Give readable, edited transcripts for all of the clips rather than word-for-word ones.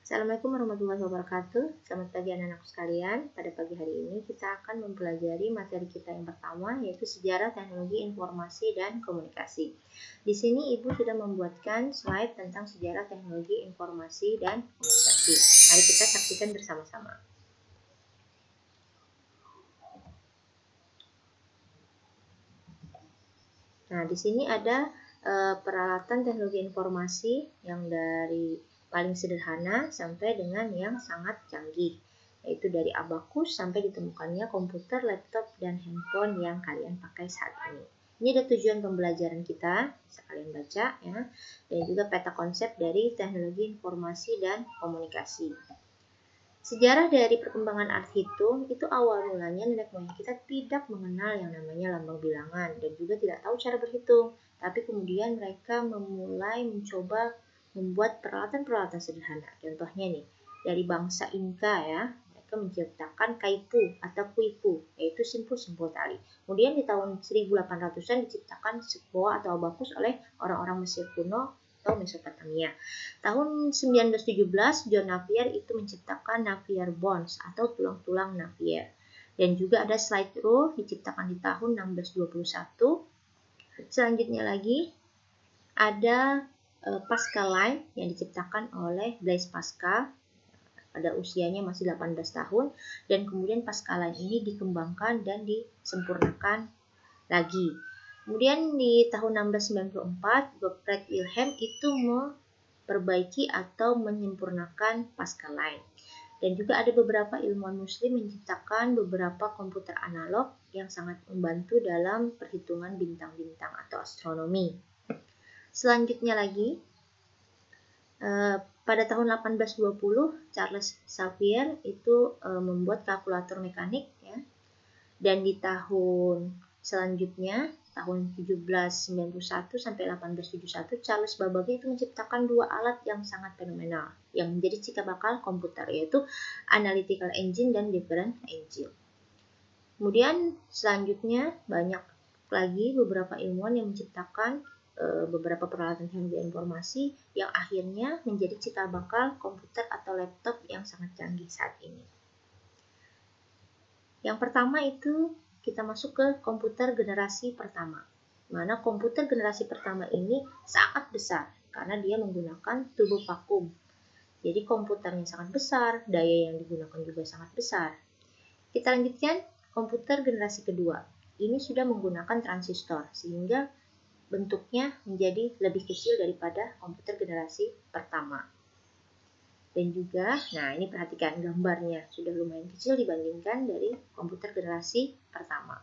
Assalamualaikum warahmatullahi wabarakatuh. Selamat pagi anak-anak sekalian. Pada pagi hari ini kita akan mempelajari materi kita yang pertama, yaitu sejarah teknologi informasi dan komunikasi. Di sini Ibu sudah membuatkan slide tentang sejarah teknologi informasi dan komunikasi. Mari kita saksikan bersama-sama. Nah, di sini ada peralatan teknologi informasi yang dari paling sederhana sampai dengan yang sangat canggih, yaitu dari abakus sampai ditemukannya komputer, laptop, dan handphone yang kalian pakai saat ini. Ini ada tujuan pembelajaran kita, bisa kalian baca ya, dan juga peta konsep dari teknologi informasi dan komunikasi. Sejarah dari perkembangan alat hitung itu awal mulanya nenek moyang kita tidak mengenal yang namanya lambang bilangan dan juga tidak tahu cara berhitung. Tapi kemudian mereka mulai mencoba membuat peralatan-peralatan sederhana. Contohnya nih, dari bangsa Inka ya, mereka menciptakan kaipu atau kuipu, yaitu simpul-simpul tali. Kemudian di tahun 1800-an diciptakan sebuah atau abakus oleh orang-orang Mesir kuno atau Mesopotamia. Tahun 1917, John Napier itu menciptakan Napier Bones atau tulang-tulang Napier. Dan juga ada slide rule diciptakan di tahun 1621. Selanjutnya lagi ada Pascal Line yang diciptakan oleh Blaise Pascal pada usianya masih 18 tahun, dan kemudian Pascal Line ini dikembangkan dan disempurnakan lagi. Kemudian di tahun 1694, Gottfried Wilhelm itu memperbaiki atau menyempurnakan Pascal Line. Dan juga ada beberapa ilmuwan muslim menciptakan beberapa komputer analog yang sangat membantu dalam perhitungan bintang-bintang atau astronomi. Selanjutnya lagi, pada tahun 1820, Charles Xavier itu membuat kalkulator mekanik ya. Dan di tahun selanjutnya, tahun 1791 sampai 1871, Charles Babbage itu menciptakan dua alat yang sangat fenomenal yang menjadi cikal bakal komputer, yaitu analytical engine dan difference engine. Kemudian selanjutnya banyak lagi beberapa ilmuwan yang menciptakan beberapa peralatan teknologi informasi yang akhirnya menjadi cikal bakal komputer atau laptop yang sangat canggih saat ini. Yang pertama itu kita masuk ke komputer generasi pertama. Mana komputer generasi pertama ini sangat besar karena dia menggunakan turbo vakum. Jadi komputernya sangat besar, daya yang digunakan juga sangat besar. Kita lanjutkan komputer generasi kedua. Ini sudah menggunakan transistor sehingga bentuknya menjadi lebih kecil daripada komputer generasi pertama. Dan juga, nah ini perhatikan gambarnya, sudah lumayan kecil dibandingkan dari komputer generasi pertama.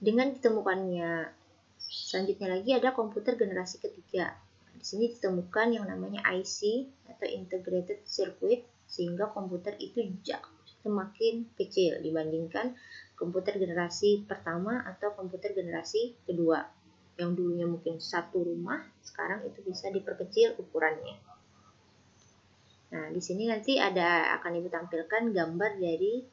Dengan ditemukannya, selanjutnya lagi ada komputer generasi ketiga. Di sini ditemukan yang namanya IC atau Integrated Circuit, sehingga komputer itu jauh semakin kecil dibandingkan komputer generasi pertama atau komputer generasi kedua. Yang dulunya mungkin satu rumah, sekarang itu bisa diperkecil ukurannya. Nah, di sini nanti akan Ibu tampilkan gambar dari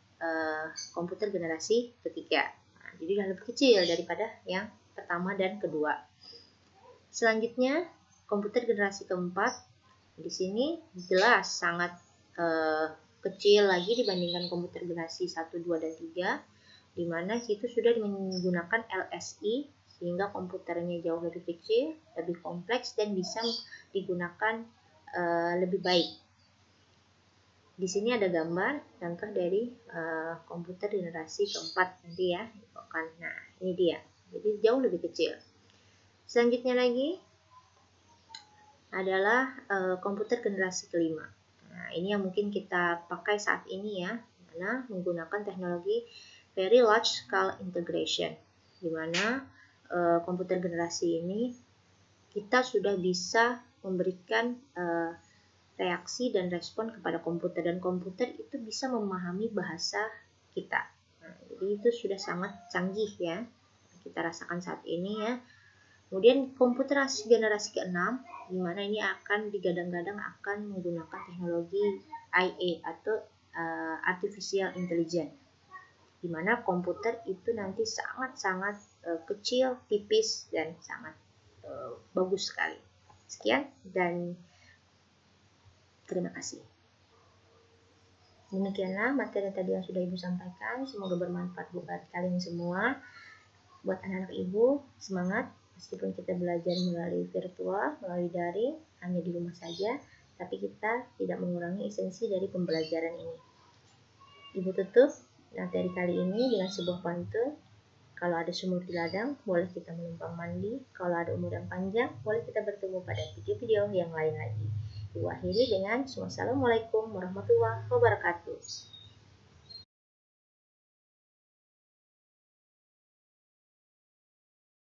komputer generasi ketiga. Nah, jadi sudah lebih kecil daripada yang pertama dan kedua. Selanjutnya, komputer generasi keempat. Di sini jelas sangat kecil lagi dibandingkan komputer generasi 1, 2, dan 3, di mana situ sudah menggunakan LSI sehingga komputernya jauh lebih kecil, lebih kompleks, dan bisa digunakan lebih baik. Di sini ada gambar contoh dari komputer generasi keempat nanti ya. Nah, ini dia. Jadi jauh lebih kecil. Selanjutnya lagi adalah komputer generasi kelima. Nah, ini yang mungkin kita pakai saat ini ya, mana menggunakan teknologi very large scale integration, di mana komputer generasi ini kita sudah bisa memberikan reaksi dan respon kepada komputer, dan komputer itu bisa memahami bahasa kita. Nah, jadi itu sudah sangat canggih ya, kita rasakan saat ini ya. Kemudian komputer generasi ke-6, di mana ini akan digadang-gadang akan menggunakan teknologi IA atau Artificial Intelligence, di mana komputer itu nanti sangat-sangat kecil, tipis, dan sangat bagus sekali. Sekian, dan Terima kasih. Demikianlah materi tadi yang sudah Ibu sampaikan. Semoga bermanfaat buat kalian semua. Buat anak-anak Ibu, semangat. Meskipun kita belajar melalui virtual, melalui daring, hanya di rumah saja, tapi kita tidak mengurangi esensi dari pembelajaran ini. Ibu tutup materi kali ini dengan sebuah pantun. Kalau ada sumur di ladang, boleh kita menumpang mandi. Kalau ada umur yang panjang, boleh kita bertemu pada video-video yang lain lagi. Ibu akhiri dengan Wassalamualaikum warahmatullahi wabarakatuh.